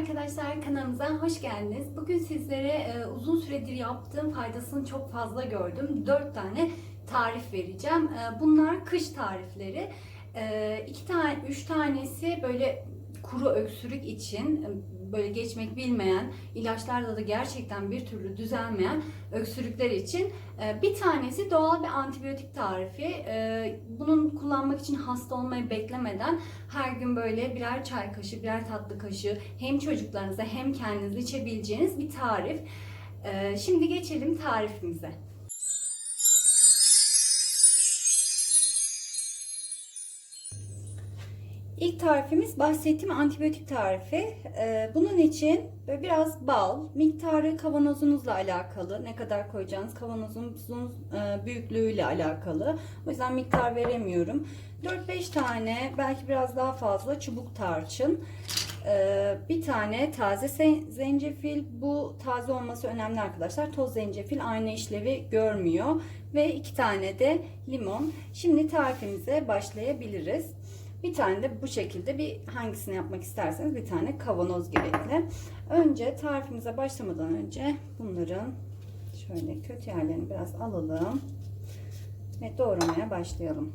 arkadaşlar, kanalımıza hoş geldiniz. Bugün sizlere uzun süredir yaptığım, faydasını çok fazla gördüm 4 tane tarif vereceğim. Bunlar kış tarifleri. 3 tanesi böyle kuru öksürük için, böyle geçmek bilmeyen, ilaçlarla da gerçekten bir türlü düzelmeyen öksürükler için. Bir tanesi doğal bir antibiyotik tarifi. Bunun kullanmak için hasta olmayı beklemeden her gün böyle birer çay kaşığı, birer tatlı kaşığı hem çocuklarınıza hem kendinize içebileceğiniz bir tarif. Şimdi geçelim tarifimize. İlk tarifimiz bahsettiğim antibiyotik tarifi. Bunun için böyle biraz bal, miktarı kavanozunuzla alakalı. Ne kadar koyacağınız kavanozunuzun büyüklüğüyle alakalı. O yüzden miktar veremiyorum. 4-5 tane, belki biraz daha fazla çubuk tarçın. Bir tane taze zencefil. Bu taze olması önemli arkadaşlar. Toz zencefil aynı işlevi görmüyor. Ve 2 tane de limon. Şimdi tarifimize başlayabiliriz. Bir tane de bu şekilde hangisini yapmak isterseniz bir tane kavanoz gerekli. Önce tarifimize başlamadan önce bunların şöyle kötü yerlerini biraz alalım ve doğramaya başlayalım.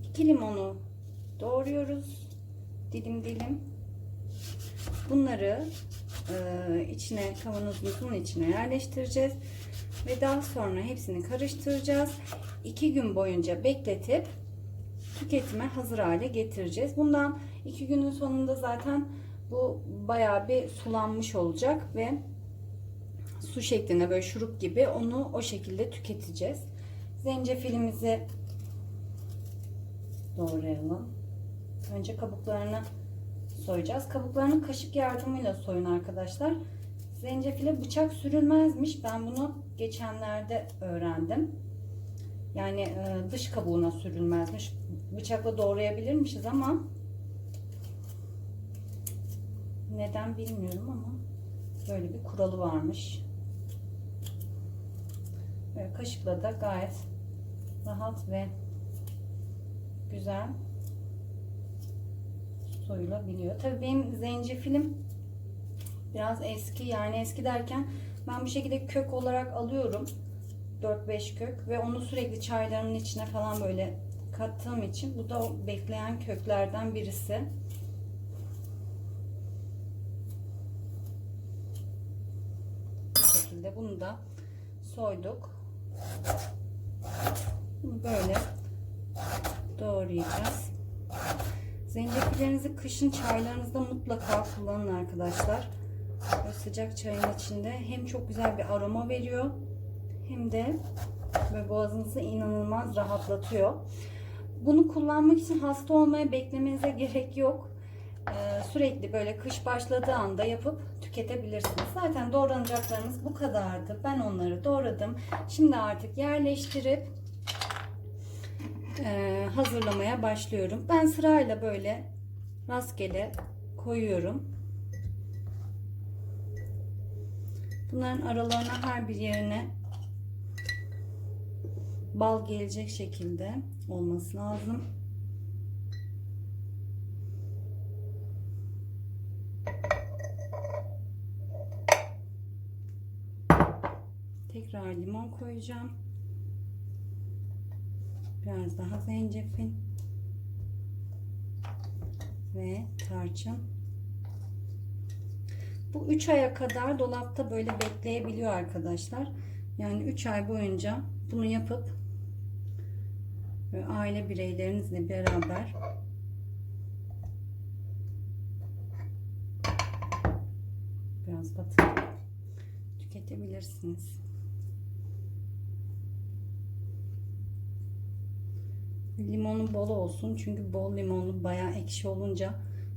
İki limonu doğruyoruz dilim dilim. Bunları kavanozumuzun içine yerleştireceğiz ve daha sonra hepsini karıştıracağız. 2 gün boyunca bekletip tüketime hazır hale getireceğiz. Bundan 2 günün sonunda zaten bu bayağı bir sulanmış olacak ve su şeklinde, böyle şurup gibi, onu o şekilde tüketeceğiz. Zencefilimizi doğrayalım. Önce kabuklarını soyacağız. Kabuklarını kaşık yardımıyla soyun arkadaşlar. Zencefile bıçak sürülmezmiş. Ben bunu geçenlerde öğrendim. Yani dış kabuğuna sürülmezmiş. Bıçakla doğrayabilirmişiz ama neden bilmiyorum ama böyle bir kuralı varmış. Böyle kaşıkla da gayet rahat ve güzel soyulabiliyor. Tabii benim zencefilim biraz eski, yani eski derken ben bu şekilde kök olarak alıyorum. 4-5 kök ve onu sürekli çaylarımın içine falan böyle kattığım için bu da o bekleyen köklerden birisi. Bu şekilde bunu da soyduk. Bunu böyle doğrayacağız. Zencefillerinizi kışın çaylarınızda mutlaka kullanın arkadaşlar. Böyle sıcak çayın içinde hem çok güzel bir aroma veriyor hem de böyle boğazınızı inanılmaz rahatlatıyor. Bunu kullanmak için hasta olmaya beklemenize gerek yok. Sürekli böyle kış başladığı anda yapıp tüketebilirsiniz. Zaten doğranacaklarımız bu kadardı. Ben onları doğradım. Şimdi artık yerleştirip hazırlamaya başlıyorum. Ben sırayla böyle rastgele koyuyorum. Bunların aralarına, her bir yerine bal gelecek şekilde olması lazım. Tekrar limon koyacağım. Biraz daha zencefil ve tarçın. Bu 3 aya kadar dolapta böyle bekleyebiliyor arkadaşlar. Yani 3 ay boyunca bunu yapıp aile bireylerinizle beraber biraz batırıp tüketebilirsiniz. Limonu bol olsun, çünkü bol limonlu, bayağı ekşi olunca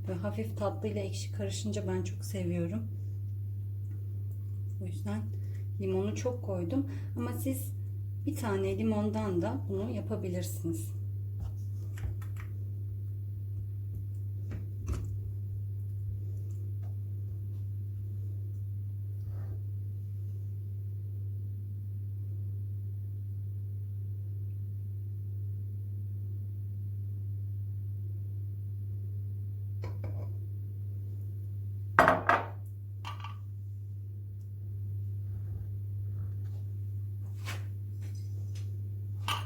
ve hafif tatlı ile ekşi karışınca ben çok seviyorum. O yüzden limonu çok koydum ama siz bir tane limondan da bunu yapabilirsiniz.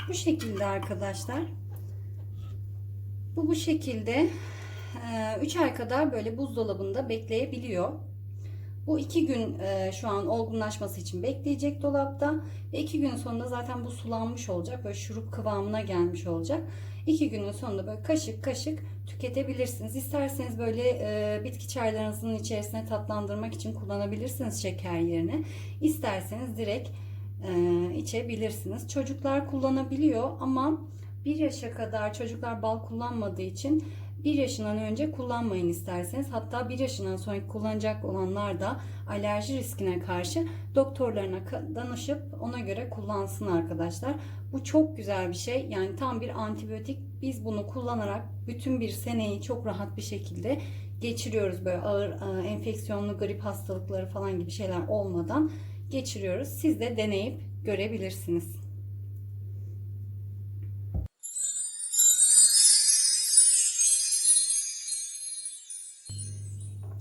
Bu şekilde arkadaşlar. Bu şekilde 3 ay kadar böyle buzdolabında bekleyebiliyor. Bu 2 gün şu an olgunlaşması için bekleyecek dolapta. Ve 2 gün sonunda zaten bu sulanmış olacak. Böyle şurup kıvamına gelmiş olacak. 2 günün sonunda böyle kaşık kaşık tüketebilirsiniz. İsterseniz böyle bitki çaylarınızın içerisine tatlandırmak için kullanabilirsiniz şeker yerine. İsterseniz direkt içebilirsiniz. Çocuklar kullanabiliyor ama 1 yaşa kadar çocuklar bal kullanmadığı için 1 yaşından önce kullanmayın isterseniz. Hatta 1 yaşından sonra kullanacak olanlar da alerji riskine karşı doktorlarına danışıp ona göre kullansın arkadaşlar. Bu çok güzel bir şey. Yani tam bir antibiyotik. Biz bunu kullanarak bütün bir seneyi çok rahat bir şekilde geçiriyoruz. Böyle ağır enfeksiyonlu grip hastalıkları falan gibi şeyler olmadan geçiriyoruz. Siz de deneyip görebilirsiniz.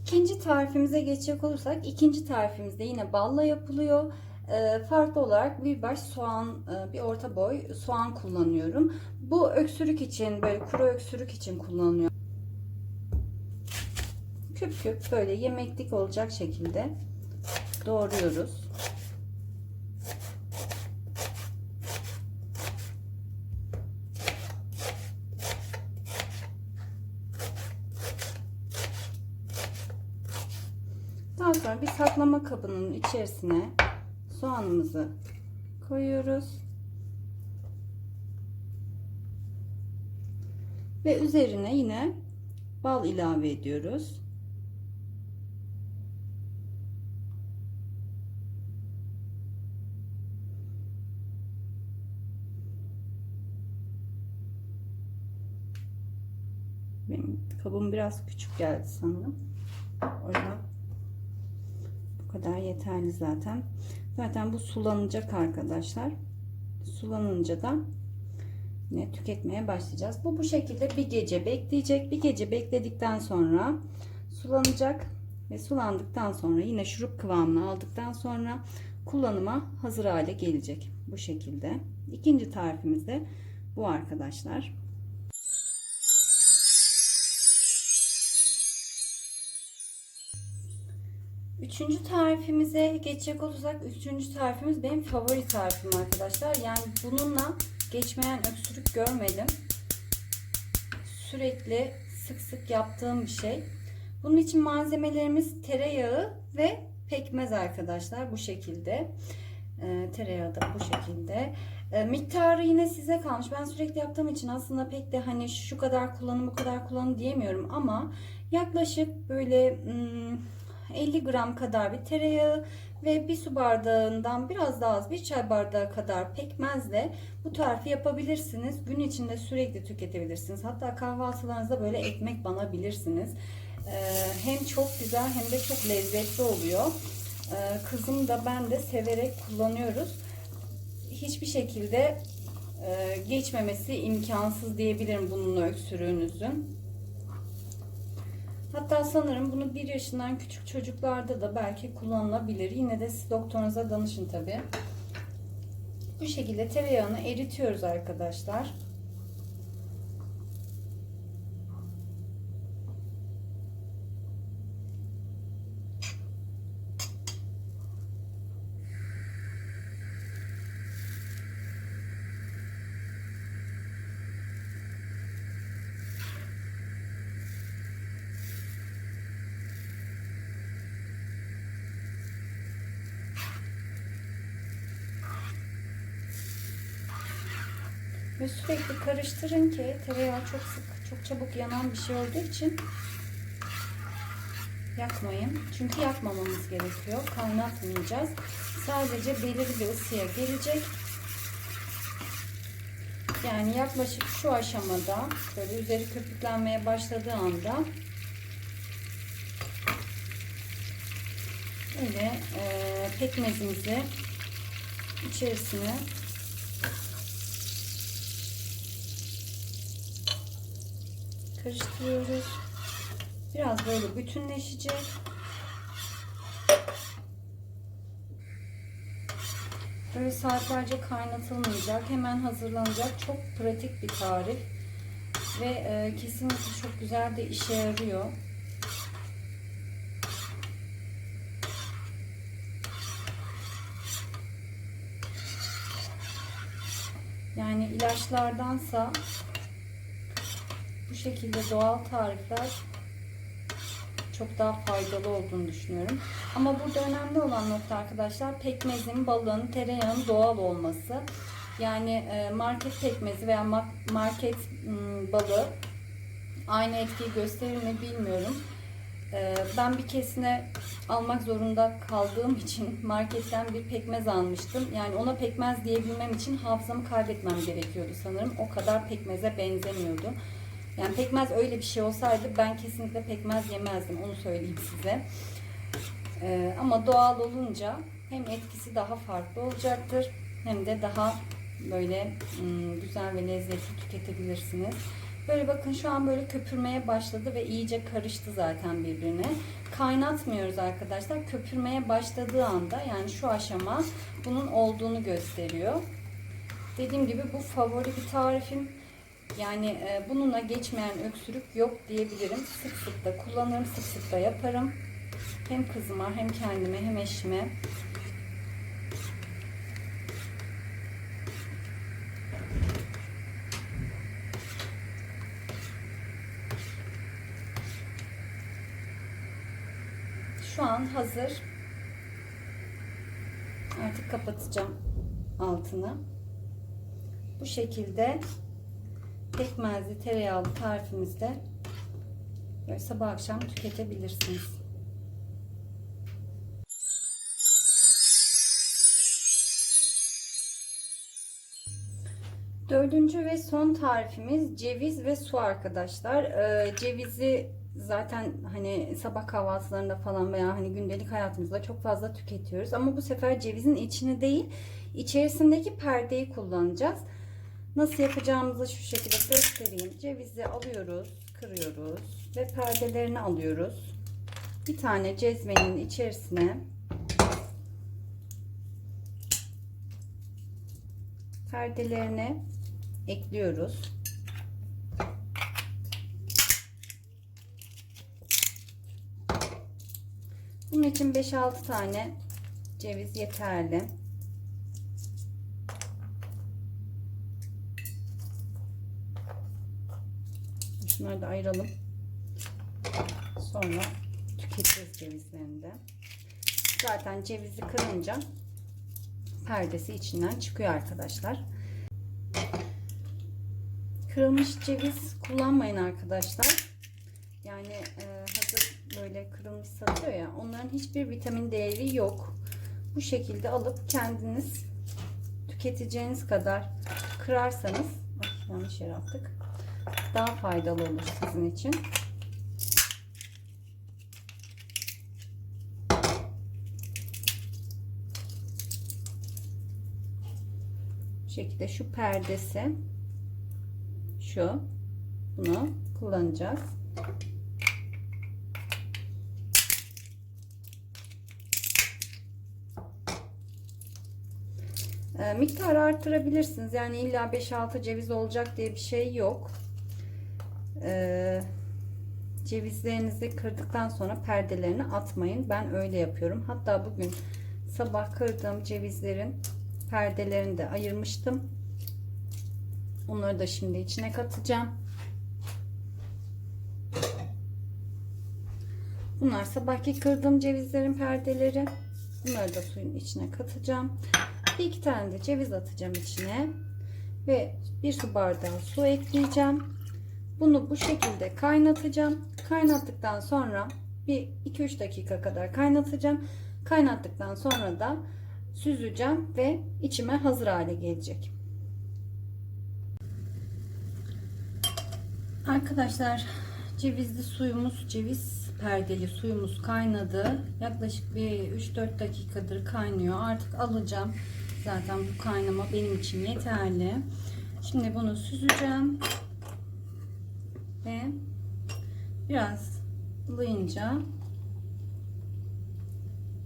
İkinci tarifimize geçecek olursak, ikinci tarifimizde yine balla yapılıyor. Farklı olarak bir baş soğan, bir orta boy soğan kullanıyorum. Bu öksürük için, böyle kuru öksürük için kullanıyorum. Küp küp böyle yemeklik olacak şekilde doğruyoruz. Daha sonra bir saklama kabının içerisine soğanımızı koyuyoruz. Ve üzerine yine bal ilave ediyoruz. Benim kabım biraz küçük geldi sanırım. O yüzden bu kadar yeterli zaten. Zaten bu sulanacak arkadaşlar. Sulanınca da yine tüketmeye başlayacağız. Bu şekilde bir gece bekleyecek. Bir gece bekledikten sonra sulanacak ve sulandıktan sonra yine şurup kıvamını aldıktan sonra kullanıma hazır hale gelecek. Bu şekilde. İkinci tarifimiz de bu arkadaşlar. Üçüncü tarifimize geçecek olursak, üçüncü tarifimiz benim favori tarifim arkadaşlar. Yani bununla geçmeyen öksürük görmedim. Sürekli sık sık yaptığım bir şey. Bunun için malzemelerimiz tereyağı ve pekmez arkadaşlar. Bu şekilde. Tereyağı da bu şekilde. Miktarı yine size kalmış. Ben sürekli yaptığım için aslında pek de hani şu kadar kullanın bu kadar kullanın diyemiyorum ama yaklaşık böyle 50 gram kadar bir tereyağı ve bir su bardağından biraz daha az bir çay bardağı kadar pekmezle bu tarifi yapabilirsiniz. Gün içinde sürekli tüketebilirsiniz. Hatta kahvaltılarınızda böyle ekmek banabilirsiniz. Hem çok güzel hem de çok lezzetli oluyor. Kızım da ben de severek kullanıyoruz. Hiçbir şekilde geçmemesi imkansız diyebilirim bunun öksürüğünüzün. Hatta sanırım bunu 1 yaşından küçük çocuklarda da belki kullanılabilir. Yine de siz doktorunuza danışın tabi. Bu şekilde tereyağını eritiyoruz arkadaşlar. Ve sürekli karıştırın ki tereyağı çok çabuk yanan bir şey olduğu için yakmayın. Çünkü yakmamamız gerekiyor. Kaynatmayacağız. Sadece belirli bir ısıya gelecek. Yani yaklaşık şu aşamada böyle üzeri köpüklenmeye başladığı anda böyle pekmezimizi içerisine karıştırıyoruz. Biraz böyle bütünleşecek. Böyle saatlerce kaynatılmayacak, hemen hazırlanacak çok pratik bir tarif ve kesinlikle çok güzel de işe yarıyor. Yani ilaçlardansa bu şekilde doğal tarifler çok daha faydalı olduğunu düşünüyorum. Ama burada önemli olan nokta arkadaşlar, pekmezin, balın, tereyağın doğal olması. Yani market pekmezi veya market balı aynı etkiyi gösterir mi bilmiyorum. Ben bir kesine almak zorunda kaldığım için marketten bir pekmez almıştım. Yani ona pekmez diyebilmem için hafızamı kaybetmem gerekiyordu sanırım. O kadar pekmeze benzemiyordu. Yani pekmez öyle bir şey olsaydı ben kesinlikle pekmez yemezdim. Onu söyleyeyim size. Ama doğal olunca hem etkisi daha farklı olacaktır hem de daha böyle güzel ve lezzetli tüketebilirsiniz. Böyle bakın şu an böyle köpürmeye başladı ve iyice karıştı zaten birbirine. Kaynatmıyoruz arkadaşlar. Köpürmeye başladığı anda, yani şu aşama bunun olduğunu gösteriyor. Dediğim gibi bu favori bir tarifim. Yani bununla geçmeyen öksürük yok diyebilirim. Sık sık da kullanırım, sık sık da yaparım. Hem kızıma hem kendime hem eşime. Şu an hazır. Artık kapatacağım altını. Bu şekilde pekmezli tereyağlı tarifimizde böyle sabah akşam tüketebilirsiniz. Dördüncü ve son tarifimiz ceviz ve su arkadaşlar. Cevizi zaten hani sabah kahvaltılarında falan veya hani gündelik hayatımızda çok fazla tüketiyoruz. Ama bu sefer cevizin içini değil, içerisindeki perdeyi kullanacağız. Nasıl yapacağımızı şu şekilde göstereyim. Cevizi alıyoruz, kırıyoruz ve perdelerini alıyoruz. Bir tane cezvenin içerisine perdelerini ekliyoruz. Bunun için 5-6 tane ceviz yeterli. Şunları da ayıralım. Sonra tüketeceğiz cevizlerini de. Zaten cevizi kırınca perdesi içinden çıkıyor arkadaşlar. Kırılmış ceviz kullanmayın arkadaşlar. Yani hazır böyle kırılmış satıyor ya, onların hiçbir vitamin değeri yok. Bu şekilde alıp kendiniz tüketeceğiniz kadar kırarsanız, yanlış yere attık, daha faydalı olur sizin için. Bu şekilde şu perdesi, bunu kullanacağız. Miktarı arttırabilirsiniz. Yani illa 5-6 ceviz olacak diye bir şey yok. Cevizlerinizi kırdıktan sonra perdelerini atmayın. Ben öyle yapıyorum. Hatta bugün sabah kırdığım cevizlerin perdelerini de ayırmıştım. Onları da şimdi içine katacağım. Bunlar sabahki kırdığım cevizlerin perdeleri. Bunları da suyun içine katacağım. Bir iki tane de ceviz atacağım içine. Ve bir su bardağı su ekleyeceğim. Bunu bu şekilde kaynatacağım. Kaynattıktan sonra bir 2-3 dakika kadar kaynatacağım. Kaynattıktan sonra da süzeceğim ve içime hazır hale gelecek. Arkadaşlar, cevizli suyumuz, ceviz perdeli suyumuz kaynadı. Yaklaşık bir 3-4 dakikadır kaynıyor. Artık alacağım. Zaten bu kaynama benim için yeterli. Şimdi bunu süzeceğim. Ve biraz ılıyınca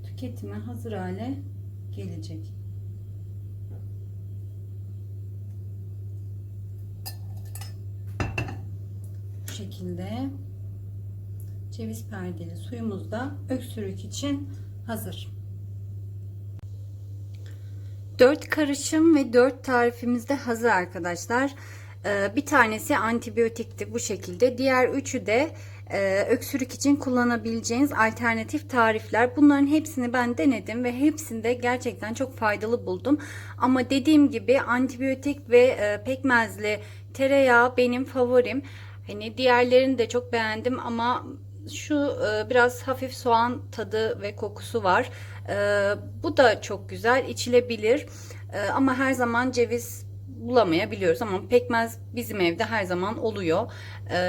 tüketime hazır hale gelecek. şekilde ceviz perdeli suyumuz da öksürük için hazır. 4 karışım ve 4 tarifimiz de hazır arkadaşlar. Bir tanesi antibiyotikti bu şekilde. Diğer üçü de öksürük için kullanabileceğiniz alternatif tarifler. Bunların hepsini ben denedim ve hepsinde gerçekten çok faydalı buldum. Ama dediğim gibi antibiyotik ve pekmezli tereyağı benim favorim. Hani diğerlerini de çok beğendim ama şu biraz hafif soğan tadı ve kokusu var. Bu da çok güzel, içilebilir. Ama her zaman ceviz bulamayabiliyoruz ama pekmez bizim evde her zaman oluyor.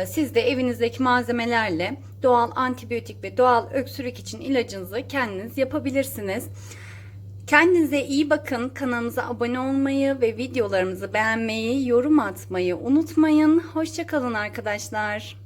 Siz de evinizdeki malzemelerle doğal antibiyotik ve doğal öksürük için ilacınızı kendiniz yapabilirsiniz. Kendinize iyi bakın. Kanalımıza abone olmayı ve videolarımızı beğenmeyi, yorum atmayı unutmayın. Hoşça kalın arkadaşlar.